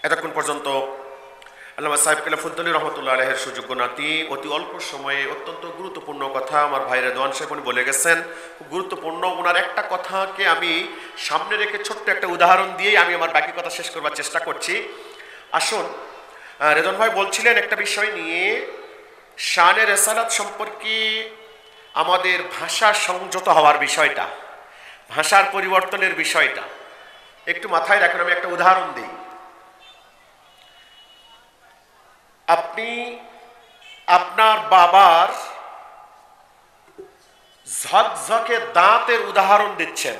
এতক্ষণ পর্যন্ত আল্লামা সাহেব খেলাফুদ্দৌলী রহমতুল্লাহ আলাইহির সুযোগ্য নাতি অতি অল্প সময়ে অত্যন্ত গুরুত্বপূর্ণ কথা আমার ভাই রেদওয়ান সাহেব উনি বলে গেছেন। খুব গুরুত্বপূর্ণ। ওনার একটা কথাকে আমি সামনে রেখে ছোট্ট একটা উদাহরণ দিয়েই আমি আমার বাকি কথা শেষ করবার চেষ্টা করছি। আসুন, রেদওয়ান ভাই বলছিলেন একটা বিষয় নিয়ে, শানে রেসালাত সম্পর্কে আমাদের ভাষা সংযত হওয়ার বিষয়টা, ভাষার পরিবর্তনের বিষয়টা একটু মাথায় রাখুন। আমি একটা উদাহরণ দিই। আপনি আপনার বাবার ঝকঝকে দাঁতের উদাহরণ দিচ্ছেন,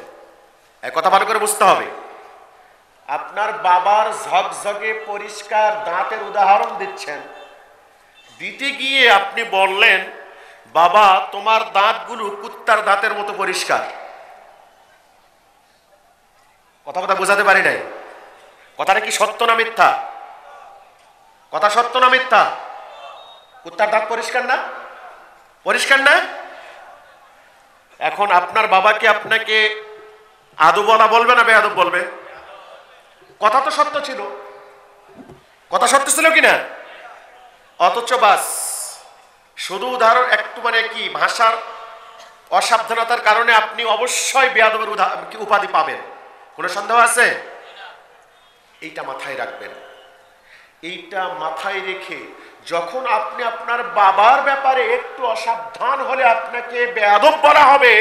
এই কথা ভালো করে বুঝতে হবে। আপনার বাবার ঝকঝকে পরিষ্কার দাঁতের উদাহরণ দিচ্ছেন, দিতে গিয়ে আপনি বললেন, বাবা তোমার দাঁতগুলো কুত্তার দাঁতের মতো পরিষ্কার। কথা বোঝাতে পারি নাই? কথাটা কি সত্য না মিথ্যা? কথা সত্য না মিথ্যা? কুত্তার দাঁত পরিষ্কার না? পরিষ্কার না? এখন আপনার বাবাকে আপনাকে আদবওয়ালা বলবে না বেয়াদব বলবে? কথা তো সত্য ছিল, কথা সত্য ছিল কিনা? অথচ বাস শুধু উদাহরণ একটু মানে কি ভাষার অসাবধানতার কারণে আপনি অবশ্যই বেয়াদবের উপাধি পাবেন, কোনো সন্দেহ আছে? এইটা মাথায় রাখবেন। এইটা মাথায় রেখে যখন আপনি আপনার বাবার ব্যাপারে একটু অসাবধান হলে আপনাকে বেয়াদব বলা হবে,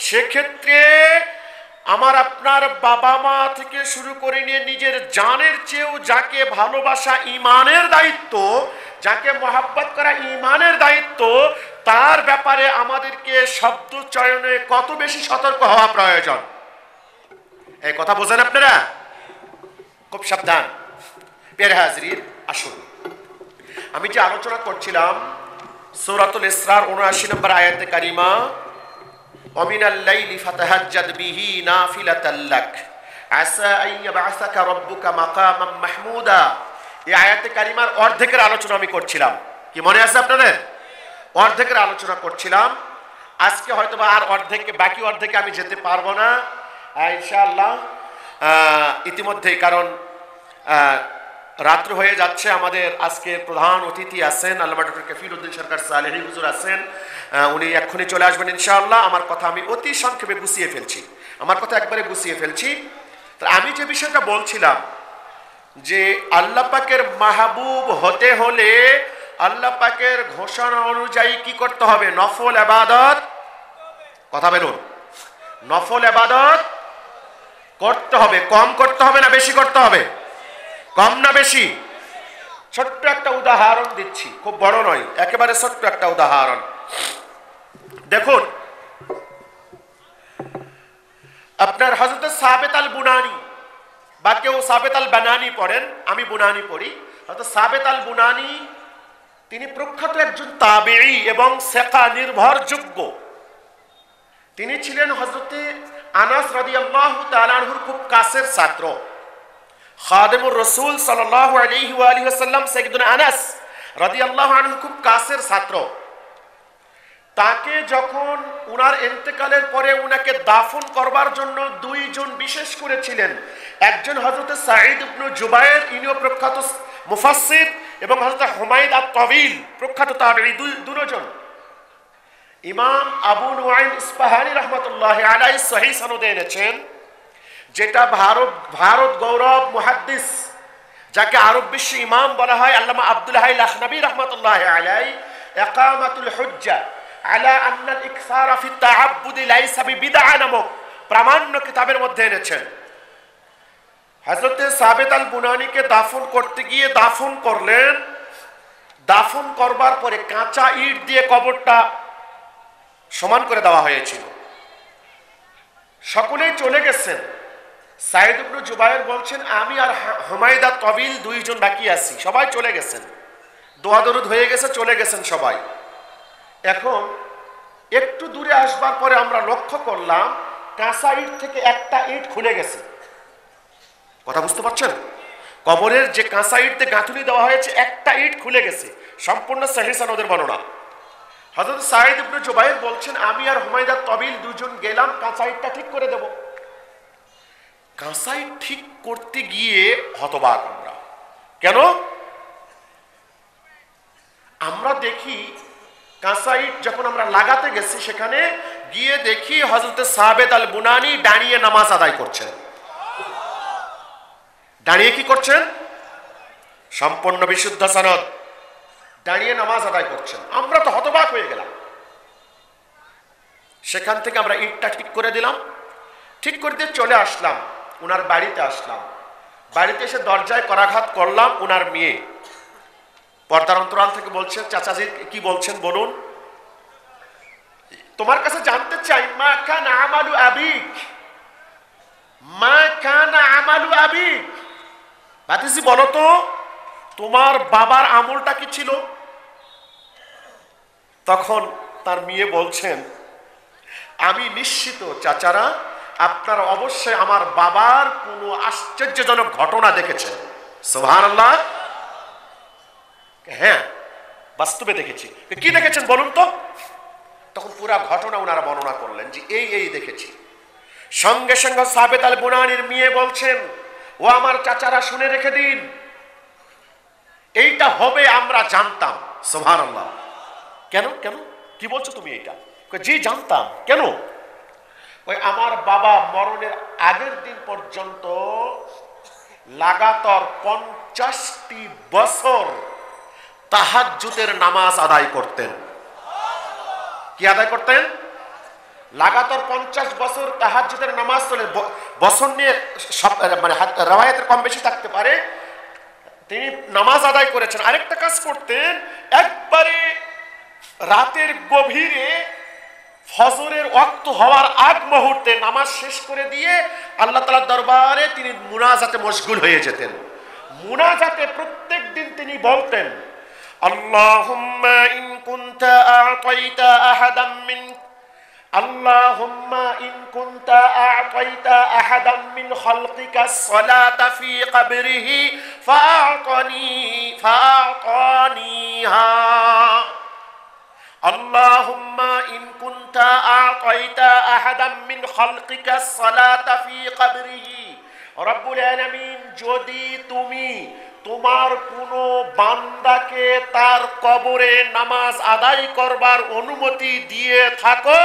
সেক্ষেত্রে আমার আপনার বাবা মা থেকে শুরু করে নিয়ে নিজের জানের চেয়েও যাকে ভালোবাসা ঈমানের দায়িত্ব, যাকে মহাব্বত করা ঈমানের দায়িত্ব, তার ব্যাপারে আমাদেরকে শব্দ চয়নে কত বেশি সতর্ক হওয়া প্রয়োজন। এই কথা বোঝেন আপনারা? খুব সাবধান। প্রিয় হাজরিন, আসুন, আমি যে আলোচনা করছিলাম সূরাতুল ইসরার ৭৯ নম্বর আয়াতে কারিমা, ওয়ামিনাল লাইলি ফাতাহাজ্জাদ বিহি নাফিলাতাল লাক আসা আন ইয়াবআসাকা রাব্বুকা মাকামান মাহমুদা। এই আয়াতে কারিমার অর্ধেকের আলোচনা আমি করছিলাম। কি মনে আছে আপনাদের? অর্ধেকের আলোচনা করছিলাম। আজকে হয়তোবা আর অর্ধেকে, বাকি অর্ধেকে আমি যেতে পারবো না ইনশাআল্লাহ ইতিমধ্যেই, কারণ রাত্র হয়ে যাচ্ছে। আমাদের আজকে প্রধান অতিথি আছেন আল্লামা ডক্টর কফিলউদ্দিন সরকার সালেহী হুজুর আছেন, উনি এক্ষুনি চলে আসবেন ইনশাআল্লাহ। আমার কথা আমি অতি সংক্ষেপে গুছিয়ে ফেলছি, আমার কথা একবারে গুছিয়ে ফেলছি। আমি যে বিষয়টা বলছিলাম যে আল্লাহ পাকের মাহবুব হতে হলে আল্লাহ পাকের ঘোষণা অনুযায়ী কি করতে হবে? নফল ইবাদত, কথা বলুন, নফল ইবাদত করতে হবে। কম করতে হবে না বেশি করতে হবে? কম না বেশি? ছোট্ট একটা উদাহরণ দিচ্ছি, খুব বড় নয়, একেবারে ছোট্ট একটা উদাহরণ দেখুন। আপনার হযরত সাবিত আল বুনানি, বা কেউ সাবিত আল বানানি পড়েন, আমি বুনানি পড়ি। হযরত সাবিত আল বুনানি তিনি প্রখ্যাত একজন তাবেঈ এবং সিকা নির্ভরযোগ্য। তিনি ছিলেন হযরতে আনাস রাদিয়াল্লাহু তাআলা আনহুর খুব কাছের ছাত্র। খাদেমুর রাসূল সাল্লাল্লাহু আলাইহি ওয়া আলিহি ওয়াসাল্লাম সাইয়্যিদুনা আনাস রাদিয়াল্লাহু আনহু খুব কাছের ছাত্র। তাকে যখন উনার ইন্তেকালের পরে উনাকে দাফন করবার জন্য দুইজন বিশেষ করেছিলেন, একজন হযরত সাঈদ ইবনে জুবায়ের, ইনিও প্রখ্যাত মুফাসসির, এবং হযরত হুমায়দ আত-তাওয়িল, প্রখ্যাত তাবেঈ, দুজন। ইমাম আবু নুআইম ইসফাহানি রাহমাতুল্লাহি আলাইহি সহিহ সনদে এনেছেন, যেটা ভারত গৌরব মুহাদ্দিস, যাকে আরব বিশ্ব ইমাম বলা হয়, আল্লামা আব্দুল হাই লাখনবী রাহমাতুল্লাহি আলাইহি ইকামাতুল হুজ্জা আলা আন্না আল ইকসারা ফি তাআব্বুদ লাইসা বিদআ নামক প্রামাণ্য কিতাবের মধ্যে এনেছেন। হযরত সাবিত আল বুনানিকে দাফন করতে গিয়ে দাফন করলেন। দাফন করবার পরে কাঁচা ইট দিয়ে কবরটা সমান করে দেওয়া হয়েছিল। সকলেই চলে গেছেন। সাঈদ ইবনে জুবায়ের বলছেন, আমি আর হুমায়দ আত-তাওয়িল দুইজন বাকি আছি, সবাই চলে গেছেন, দোয়া দরুদ হয়ে গেছে, চলে গেছেন সবাই। এখন একটু দূরে আসবার পরে আমরা লক্ষ্য করলাম কাঁচা ইট থেকে একটা ইট খুলে গেছে। কথা বুঝতে পারছেন? কবরের যে কাঁচা ইট দিয়ে গাঁথুনি দেওয়া হয়েছে, একটা ইট খুলে গেছে। সম্পূর্ণ সহিহ সনদের বর্ণনা। হযরত সাঈদ ইবনে জুবায়ের বলছেন, আমি আর হুমায়দ আত-তাওয়িল দুজন গেলাম কাঁচা ইটটা ঠিক করে দেব। কাঁচা ইট ঠিক করতে গিয়ে হতবাক আমরা। কেন? আমরা দেখি কাঁচা ইট যখন আমরা লাগাতে গেছি, সেখানে গিয়ে দেখি হযরত সাবেত আল বুনানি দাঁড়িয়ে নামাজ আদায় করছেন। দাঁড়িয়ে কি করছেন? সম্পূর্ণ বিশুদ্ধ সনদ, দাঁড়িয়ে নামাজ আদায় করছেন। আমরা তো হতবাক হয়ে গেলাম। সেখান থেকে আমরা ইটটা ঠিক করে দিলাম, ঠিক করে দিয়ে চলে আসলাম, উনার বাড়িতে আসলাম। বাড়িতে এসে দরজায় করাঘাত করলাম। উনার মেয়ে পর্দার অন্তরাল থেকে বলছে, চাচাজি কি বলছেন বলুন, তোমার কাছে জানতে চাই, মা কানা আমালু আবিক, মা কানা আমালু আবিক, ভাতিজি বলো তো তোমার বাবার আমলটা কি ছিল? তখন তার মেয়ে বলছেন, আমি নিশ্চিত চাচারা, আপনারা অবশ্যই আমার বাবার কোনো আশ্চর্যজনক ঘটনা দেখেছেন। সুবহানাল্লাহ। হ্যাঁ, বাস্তবে দেখেছি। কি দেখেছেন বলুন তো? তখন পুরা ঘটনা ওনারা বর্ণনা করলেন যে এই দেখেছি। সঙ্গে সঙ্গে সাবেত আল বুনানির মেয়ে বলছেন, ও আমার চাচারা শুনে রেখে দিন, এইটা হবে আমরা জানতাম। সুবহানাল্লাহ। কেন কেন কি বলছো তুমি এইটা? জি জানতাম। কেন? ওই আমার বাবা মরণের আগের দিন পর্যন্ত লাগাতার 50টি বছর তাহাজ্জুদের নামাজ আদায় করতেন। কি আদায় করতেন? লাগাতার 50 বছর তাহাজ্জুদের নামাজ চলে। বছর নিয়ে মানে রওয়ায়াতের কম বেশি থাকতে পারে, তিনি নামাজ আদায় করেছেন। আরেকটা কাজ করতেন, একবারে রাতের গভীরে ফজরের ওয়াক্ত হওয়ার আগ মুহূর্তে নামাজ শেষ করে দিয়ে আল্লাহ তাআলার দরবারে তিনি মুনাজাতে মশগুল হয়ে যেতেন। মুনাজাতে প্রত্যেক দিন তিনি বলতেন, আল্লাহুম্মা ইন কুনতা আ'তাইতা আহাদাম মিন আল্লাহুম্মা ইন কুনতা আ'তাইতা আহাদাম মিন খালকিকা সলাতা ফি কবরিহি ফাআতানিহা আল্লাহুম্মা ইন কুনতা আ'তাইতা আহাদাম মিন খালকিকা সলাতা ফি কবরিহি, রব্বুল আলামিন, যদি তুমি তোমার কোন বান্দাকে তার কবরে নামাজ আদায় করবার অনুমতি দিয়ে থাকো,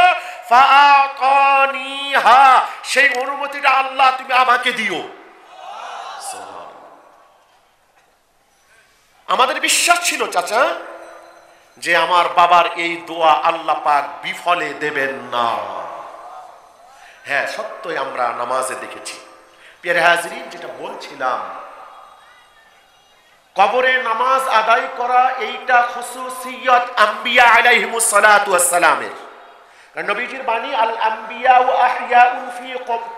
ফাআতানিহা, সেই অনুমতিটা আল্লাহ তুমি আমাকে দিও। আমাদের বিশ্বাস ছিল চাচা যে আমার বাবার এই দোয়া আল্লাহ পাক বিফলে দেবেন না। হ্যাঁ, সত্যই আমরা নামাজে দেখেছি। প্রিয় হাজিরিন, যেটা বলছিলাম, কবরে নামাজ আদায় করা এইটা খুসুসিয়ত আম্বিয়া আলাইহিমুস সালাতু ওয়াস সালামের। কারণ নবীজির বাণী, আল আম্বিয়া ওয়া আহইয়াউন ফি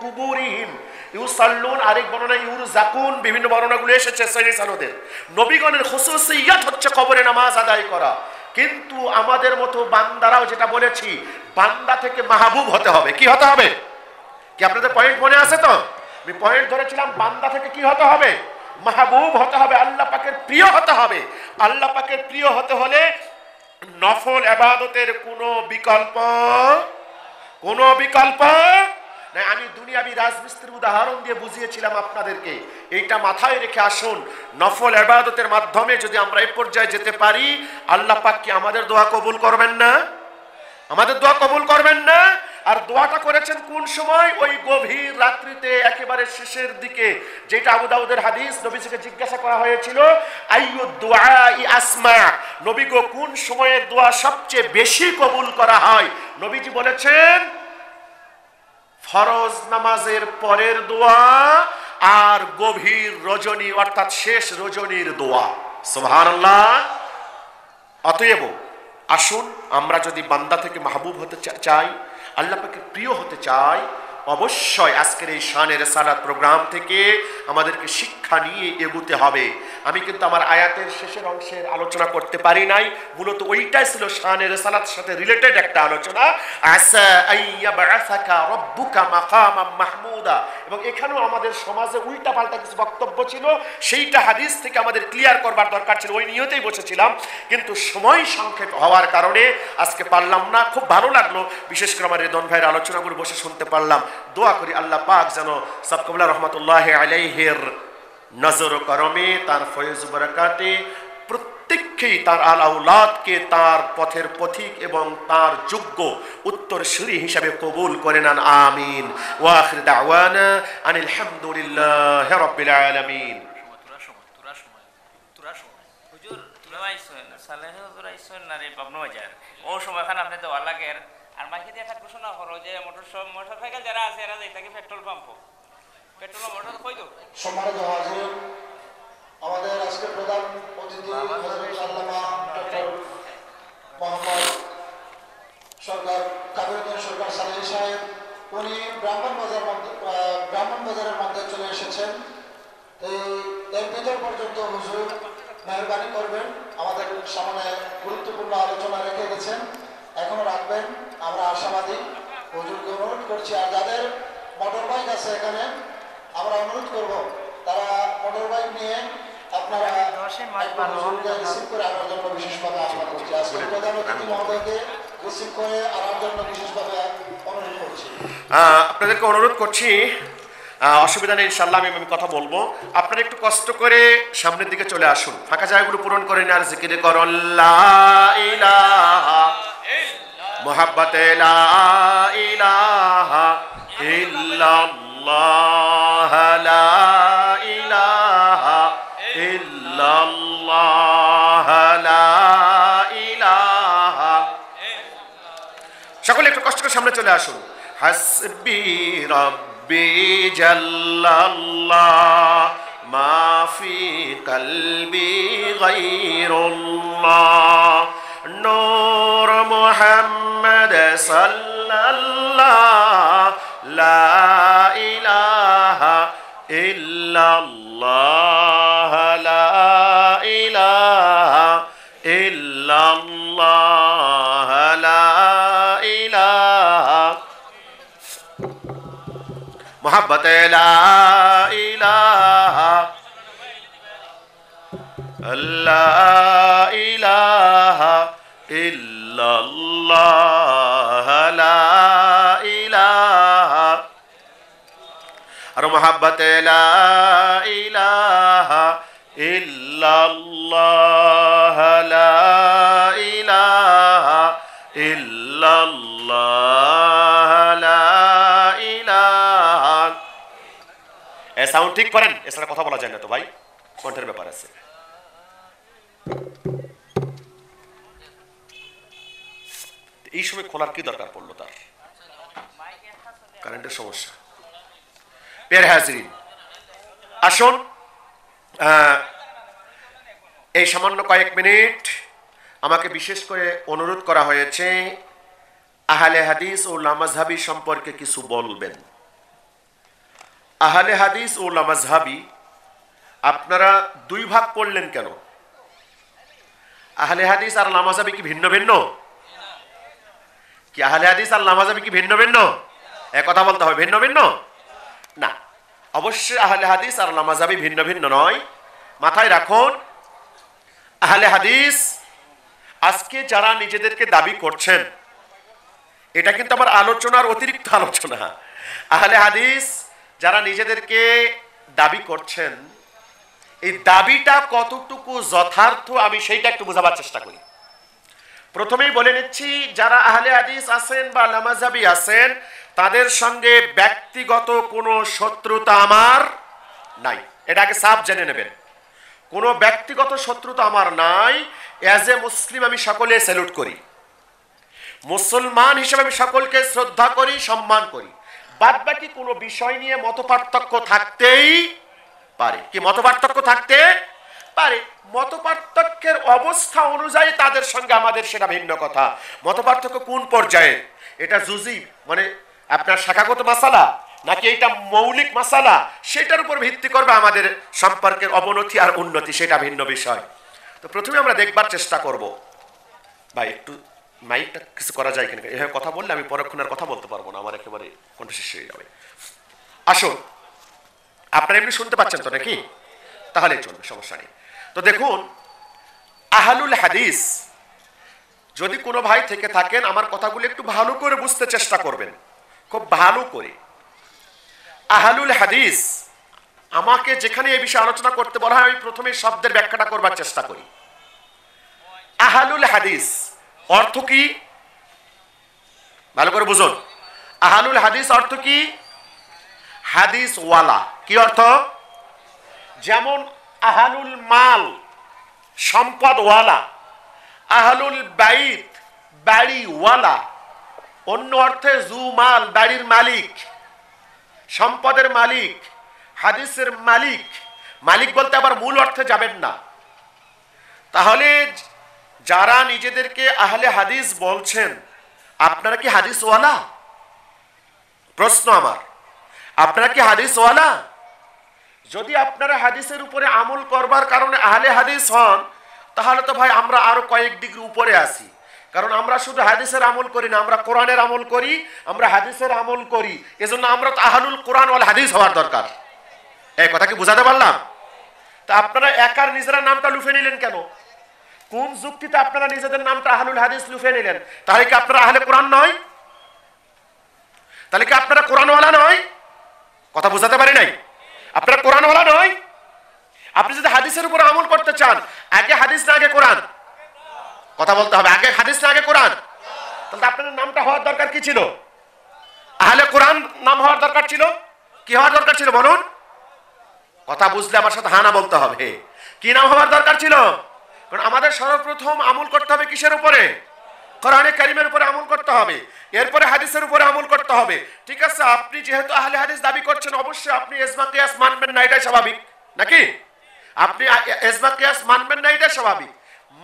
কুবুরিহিম ইউসাল্লুন, আরেক বর্ণনা ইউরজাকুন, বিভিন্ন বর্ণনাগুলো এসেছে সহিহ সনদে। নবীগণের খুসুসিয়ত হচ্ছে কবরে নামাজ আদায় করা। কিন্তু আমাদের মতো বান্দারাও, যেটা বলেছি, বান্দা থেকে মাহবুব হতে হবে। কি হতে হবে? কি আপনাদের পয়েন্ট মনে আছে তো? আমি পয়েন্ট ধরেছিলাম, বান্দা থেকে কি হতে হবে? মাহবুব হতে হবে, আল্লাহ পাকের প্রিয় হতে হবে। আল্লাহ পাকের প্রিয় হতে হলে নফল ইবাদতের কোনো বিকল্প না। আমি দুনিয়াবি রাজমিস্ত্রির উদাহরণ দিয়ে বুঝিয়েছিলাম আপনাদেরকে। এইটা মাথায় রেখে আসুন, নফল ইবাদতের মাধ্যমে যদি আমরা এই পর্যায়ে যেতে পারি, আল্লাহ পাক কি আমাদের দোয়া কবুল করবেন না? আমাদের দোয়া কবুল করবেন না? আর দোয়াটা করেছেন কোন সময়? ওই গভীর রাত্রিতে, একেবারে শেষের দিকে, যেটা আবু দাউদের হাদিস। নবীজিকে জিজ্ঞাসা করা হয়েছিল, আইয়ুদ দুআই আসমা, নবী গো, কোন সময়ের দোয়া সবচেয়ে বেশি কবুল করা হয়? নবীজি বলেছেন, ফরজ নামাজের পরের দোয়া আর গভীর রজনী, অর্থাৎ শেষ রজনীর দোয়া। সুবহানাল্লাহ। অতএব আসুন, আমরা যদি বান্দা থেকে মাহবুব হতে চাই, আল্লাহ পাকে প্রিয় হতে চাই, অবশ্যই আজকের এই শানে রিসালাত প্রোগ্রাম থেকে আমাদেরকে শিক্ষা নিয়ে এগোতে হবে। আমি কিন্তু আমার আয়াতের শেষের অংশের আলোচনা করতে পারি নাই, মূলত ওইটাই ছিল শানে রিসালাতের সাথে রিলেটেড একটা আলোচনা। আসা আইয়াবআসাকা রাব্বুকা মাকামাম মাহমুদা, এবং এখানেও আমাদের সমাজে উল্টা পাল্টা কিছু বক্তব্য ছিল, সেইটা হাদিস থেকে আমাদের ক্লিয়ার করবার দরকার ছিল। ওই নিয়তেই বসেছিলাম, কিন্তু সময় সংক্ষেপ হওয়ার কারণে আজকে পারলাম না। খুব ভালো লাগলো, বিশেষ করে আমার রেদন ভাইয়ের আলোচনাগুলো বসে শুনতে পারলাম। দোয়া করি আল্লাহ পাক যেন সাবকাবুল্লাহ রহমতুল্লাহ আলাইহির নজর করমে, তার ফয়েজ বরকাতে প্রত্যেককেই তার আলাউলাদকে তার পথের পথিক এবং তার যোগ্য উত্তরসূরি হিসাবে কবুল করে নেন, আমিন। ওয়া আখির দাওয়ানা আনিল হামদুলিল্লাহি রাব্বিল আলামিন। ও সময়খান আপনি দেওয়া লাগে আর মাইকে দিয়ে একটা ঘোষণা করো যে মোটরসাইকেল যারা আছে এরা যাইতাকে পেট্রোল পাম্প পেট্রোল মোটর কই দো। সম্মানিত হাজির, আমাদের আজকে প্রধান অতিথি হযরত আল্লামা ডক্টর মোহাম্মদ সরকার কাবিরউদ্দিন সরকার সালেহী সাহেব, উনি ব্রাহ্মণবাজারের মধ্যে চলে এসেছেন। এর ভিতর পর্যন্ত হুজুর মেহরবানি করবেন, আমাদের সামনে গুরুত্বপূর্ণ আলোচনা রেখে গেছেন, এখনো রাখবেন, আমরা আশাবাদী। হুজুরকে অনুরোধ করছি, আর যাদের মোটর বাইক আছে এখানে আমরা অনুরোধ করব তারা মোটর বাইক নিয়ে আপনারা রিসিভ করে আনার জন্য বিশেষভাবে আহ্বান করছি। আজকে প্রধান অতিথি মহোদয়কে রিসিভ করে আনার জন্য বিশেষভাবে অনুরোধ করছি। আপনাদেরকে অনুরোধ করছি, অসুবিধা নেই, ইনশাল্লাহ আমি কথা বলবো। আপনারা একটু কষ্ট করে সামনের দিকে চলে আসুন, ফাঁকা জায়গাগুলো পূরণ করে নেন, আর জিকির করুন লা ইলাহা মুহাব্বতে লা ইলাহা ইল্লাল্লাহ লা ইলাহা ইল্লাল্লাহ লা ইলাহা। সকলে একটু কষ্ট করে সামনে চলে আসুন। হাসবি রাব্বি জাল্লাল্লাহ মা ফি কলবি গায়রুল্লাহ নূর মুহাম্মদ সাল্লাল্লাহ লা ইলাহা ইল্লাল্লাহ লা ইলাহা ইল্লাল্লাহ লা ইলাহা মুহাব্বতে লা ইলাহা লা ইলাহা ইল্লাল্লাহ লা ইলাহা আর মুহাব্বতে লা ইলাহা ইল্লাল্লাহ লা ইলাহা ইল্লাল্লাহ লা ইলাহা। এ সাউন্ড ঠিক করেন, এছাড়া কথা বলা যায় না তো ভাই, কণ্ঠের ব্যাপার আছে। এই সময় খোলার কি দরকার পড়লো, তার কারেন্টের সমস্যা। প্রিয় হাজিরিন, আসুন এই সামান্য কয়েক মিনিট আমাকে বিশেষ করে অনুরোধ করা হয়েছে আহলে হাদিস ও লামাযহাবী সম্পর্কে কিছু বলবেন। আহলে হাদিস ও লামাযহাবী আপনারা দুই ভাগ করলেন কেন? আহলে হাদিস আর লামাযহাবী কি ভিন্ন ভিন্ন? কি আহলে হাদিস আর লামাযহাবী কি ভিন্ন ভিন্ন? এক কথা বলতে হবে, ভিন্ন ভিন্ন না। অবশ্যই আহলে হাদিস আর লামাযহাবী ভিন্ন ভিন্ন নয়। মাথায় রাখুন, আহলে হাদিস আজকে যারা নিজেদেরকে দাবি করছেন, এটা কিন্তু আমার আলোচনার অতিরিক্ত আলোচনা। আহলে হাদিস যারা নিজেদেরকে দাবি করছেন, এই দাবিটা কতটুকু যথার্থ আমি সেইটা একটু বোঝাবার চেষ্টা করি। প্রথমেই বলে নিচ্ছি, যারা আহলে হাদিস আছেন বা লামাযহাবী আছেন, তাদের সঙ্গে ব্যক্তিগত কোনো শত্রুতা আমার নাই, এটাকে সাফ জেনে নেবেন। কোনো ব্যক্তিগত শত্রুতা আমার নাই। অ্যাজ এ মুসলিম আমি সকলে স্যালুট করি, মুসলমান হিসেবে আমি সকলকে শ্রদ্ধা করি, সম্মান করি। বাদ বাকি কোনো বিষয় নিয়ে মতপার্থক্য থাকতেই পারে। কি মতপার্থক্য থাকতে পারে? মতপার্থক্যের অবস্থা অনুযায়ী তাদের সঙ্গে আমাদের সেটা ভিন্ন কথা। মতপার্থক্য কোন পর্যায়ে, এটা জুজি মানে আপনার শাখাগত মাসালা নাকি এটা মৌলিক মাসালা, সেটার উপর ভিত্তি করবে আমাদের সম্পর্কের অবনতি আর উন্নতি, সেটা ভিন্ন বিষয়। তো প্রথমে আমরা দেখবার চেষ্টা করব। ভাই একটু মাইকটা কিছু করা যায় কিনা, এভাবে কথা বললে আমি পরক্ষণ আর কথা বলতে পারবো না, আমার একেবারে কণ্ঠ শেষ হয়ে যাবে। আসুন, আপনারা এমনি শুনতে পাচ্ছেন তো নাকি? তাহলে চলবে, সমস্যা নেই। তো দেখুন, আহলুল হাদিস যদি কোনো ভাই থেকে থাকেন, আমার কথাগুলো একটু ভালো করে বুঝতে চেষ্টা করবেন, খুব ভালো করে। আহলুল হাদিস আমাকে যেখানে এই বিষয়ে আলোচনা করতে বলা হয় আমি প্রথমে শব্দের ব্যাখ্যাটা করবার চেষ্টা করি। আহলুল হাদিস অর্থ কি ভালো করে বুঝুন। আহলুল হাদিস অর্থ কি? হাদিস ওয়ালা। কি অর্থ? যেমন আহলুল মাল সম্পদ ওয়ালা, আহলুল বাইত বাড়ি ওয়ালা। অন্য অর্থে জু মাল বাড়ির মালিক, সম্পদের মালিক, হাদিসের মালিক। মালিক বলতে আবার মূল অর্থে যাবেন না। তাহলে যারা নিজেদেরকে আহলে হাদিস বলছেন আপনারা কি হাদিস ওয়ালা? প্রশ্ন আমার, আপনারা কি হাদিস ওয়ালা? যদি আপনারা হাদিসের উপরে আমল করবার কারণে আহলে হাদিস হন তাহলে তো ভাই আমরা আরো কয়েক ডিগ্রি উপরে আছি। কারণ আমরা শুধু হাদিসের আমল করি না, আমরা কোরআনের আমল করি, আমরা হাদিসের আমল করি। এজন্য আমরা তো আহলুল কোরআন ওয়াল হাদিস হওয়ার দরকার। এই কথা কি বুঝাতে পারলাম? তা আপনারা একার নিজেরা নামটা লুফে নিলেন কেন? কোন যুক্তিতে আপনারা নিজেদের নামটা আহলুল হাদিস লুফে নিলেন? তাহলে কি আপনারা আহলে কোরআন নয়? তাহলে কি আপনারা কোরআনওয়ালা নয়? কথা বুঝাতে পারি নাই? আপনারা কোরআনওয়ালা নয়? আপনি যদি হাদিসের উপর আমল করতে চান আগে হাদিস না আগে কোরআন? কথা বলতে হবে, আগে হাদিস না আগে কোরআন? তাহলে আপনাদের নামটা হওয়ার দরকার কি ছিল? আহলে কোরআন নাম হওয়ার দরকার ছিল। কি হওয়ার দরকার ছিল বলুন? কথা বুঝলে আমার সাথে হানা বলতে হবে। কি নাম হওয়ার দরকার ছিল? কারণ আমাদের সর্বপ্রথম আমল করতে হবে কিসের উপরে? কোরআনে কারিমের উপরে আমল করতে হবে, এরপরে হাদিসের উপরে আমল করতে হবে। ঠিক আছে, আপনি যেহেতু আহলে হাদিস দাবি করছেন অবশ্যই আপনি ইজমা কিয়াস মানবেন না, এটাই স্বাভাবিক নাকি? আপনি ইজমা কিয়াস মানবেন না, এটাই স্বাভাবিক।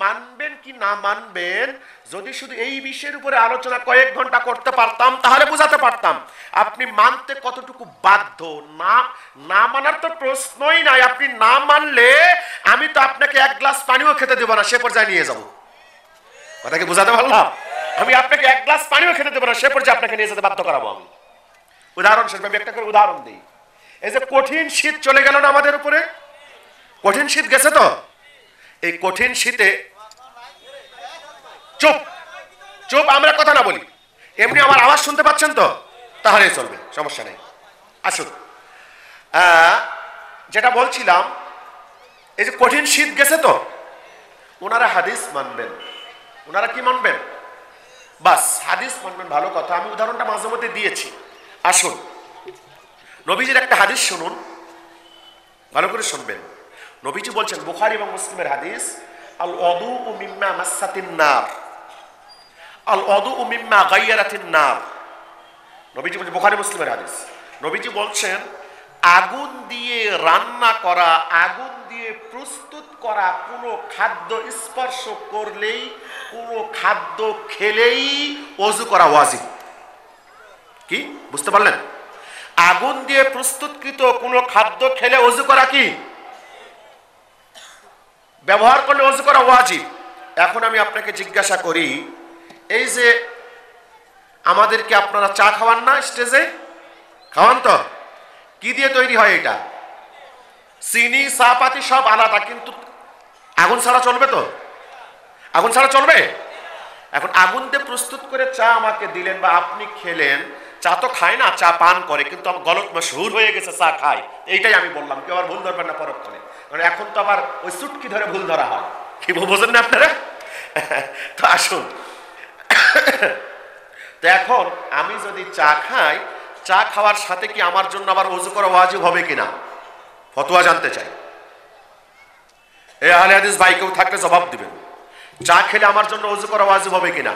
মানবেন কি না মানবেন যদি শুধু এই বিষয়ের উপরে আলোচনা কয়েক ঘন্টা করতে পারতাম তাহলে বুঝাতে পারতাম আপনি মানতে কতটুকু বাধ্য। না না মানার তো প্রশ্নই নাই। আপনি না মানলে আমি তো আপনাকে এক গ্লাস পানিও খেতে দেবো না, সে পর্যায়ে নিয়ে যাব। কথা কি বুঝাতে পারলাম? আমি আপনাকে এক গ্লাস পানিও খেতে দেবো না, সে পর্যায়ে আপনাকে নিয়ে যেতে বাধ্য করাবো আমি। উদাহরণস্বরূপ আমি একটা করে উদাহরণ দিই। এই যে কঠিন শীত চলে গেল না আমাদের উপরে, কঠিন শীত গেছে তো, এই কঠিন শীতে চুপ চুপ আমরা কথা না বলি, এমনি আমার আওয়াজ শুনতে পাচ্ছেন তো? তাহলে চলবে, সমস্যা নেই। আসুন, যেটা বলছিলাম, এই যে কঠিন শীত গেছে তো, ওনারা হাদিস মানবেন। ওনারা কি মানবেন? বাস হাদিস মানবেন, ভালো কথা। আমি উদাহরণটা মাঝে মধ্যে দিয়েছি। আসুন, নবীজির একটা হাদিস শুনুন, ভালো করে শুনবেন। নবীজি বলছেন, বুখারী এবং মুসলিমের হাদিস, আল ওযু মিম্মা মাসাতিন নার, আল ওযু মিম্মা গায়্যারাতিন নার। নবীজি বলছেন, বুখারী মুসলিমের হাদিস, নবীজি বলছেন আগুন দিয়ে রান্না করা, আগুন দিয়ে প্রস্তুত করা কোনো খাদ্য স্পর্শ করলেই, কোনো খাদ্য খেলেই ওযু করা ওয়াজিব। কি বুঝতে পারলেন? আগুন দিয়ে প্রস্তুতকৃত কোনো খাদ্য খেলে ওযু করা কি? ব্যবহার করলে ওযু করা ওয়াজিব। এখন আমি আপনাকে জিজ্ঞাসা করি, এই যে আমাদেরকে আপনারা চা খাওয়ান না, স্টেজে খাওয়ান তো, কি দিয়ে তৈরি হয় এটা? চিনি চা পাতি সব আলাদা, কিন্তু আগুন ছাড়া চলবে তো? আগুন ছাড়া চলবে? এখন আগুন দিয়ে প্রস্তুত করে চা আমাকে দিলেন বা আপনি খেলেন, চা তো খায় না, চা পান করে, কিন্তু আমার গলত মশহুর হয়ে গেছে চা খায়। এইটাই আমি বললাম, কেউ আবার ভুল ধরবেন না পরক্ষণে, কারণ এখন তো আবার ওই চুটকি ধরে ভুল ধরা হয়। কি বোঝেন না আপনারা? তো আসুন, তো এখন আমি যদি চা খাই, চা খাওয়ার সাথে কি আমার জন্য আবার ওযু করা ওয়াজিব হবে কিনা? ফতোয়া জানতে চাই। এই আহলে হাদিস ভাই কেউ থাকলে জবাব দিবেন। চা খেলে আমার জন্য ওযু করা ওয়াজিব হবে কিনা?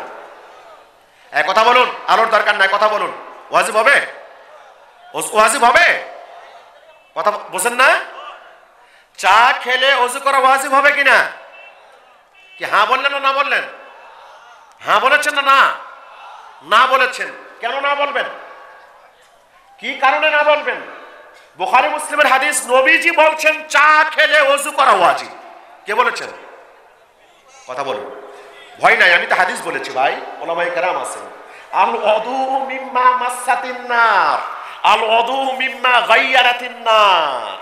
এক কথা বলুন, আলোর দরকার নাই, কথা বলুন। ওয়াজিব হবে? ওয়াজিব হবে? কথা বোঝেন না? চা খেলে ওযু করা ওয়াজিব হবে কিনা? কি হ্যাঁ বললেন না না বললেন? হ্যাঁ বলেছেন না? না না বলেছেন। কেন না বলবেন? কি কারণে না বলবেন? বুখারী মুসলিমের হাদিস, নবীজি বলছেন চা খেলে ওযু করা ওয়াজিব। কে বলেছেন? কথা বলুন, ভয় নাই, আমি তো হাদিস বলেছি ভাই, ওলামায়ে কেরাম আছেন। আল ওযু মিম্মা মাসাতিন নার, আল ওযু মিম্মা গায়্যারাতিন নার।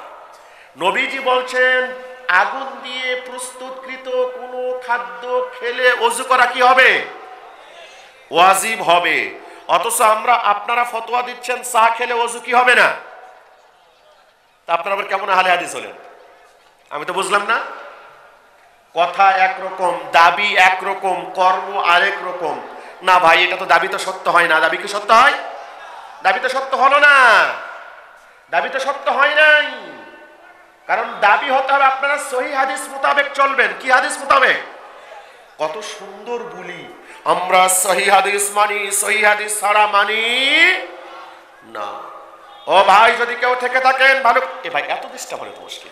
নবীজি বলছেন আগুন দিয়ে প্রস্তুতকৃত কোনো খাদ্য খেলে ওযু করা কি হবে? ওয়াজিব হবে। অথচ আপনারা ফতোয়া দিচ্ছেন চা খেলে ওযু কি হবে না? আপনারা আবার কেমন আহলে হাদিস হলেন? আমি তো বুঝলাম না। কথা একরকম, দাবি একরকম, কর্ম আরেক রকম। না ভাই, এটা তো দাবি তো সত্য হয় না। দাবি কি সত্য হয়? দাবি তো সত্য হলো না, দাবি তো সত্য হয় নাই। কারণ দাবি হতে হবে আপনারা সহিহ হাদিস মোতাবেক চলবেন। কি হাদিস মোতাবেক? কত সুন্দর বলি, আমরা সহিহ হাদিস মানি, সহিহ হাদিস ছাড়া মানি না। ও ভাই, যদি কেউ থেকে থাকেন ভালো। এ ভাই, এত ডিস্টার্ব হলে তো মুশকিল।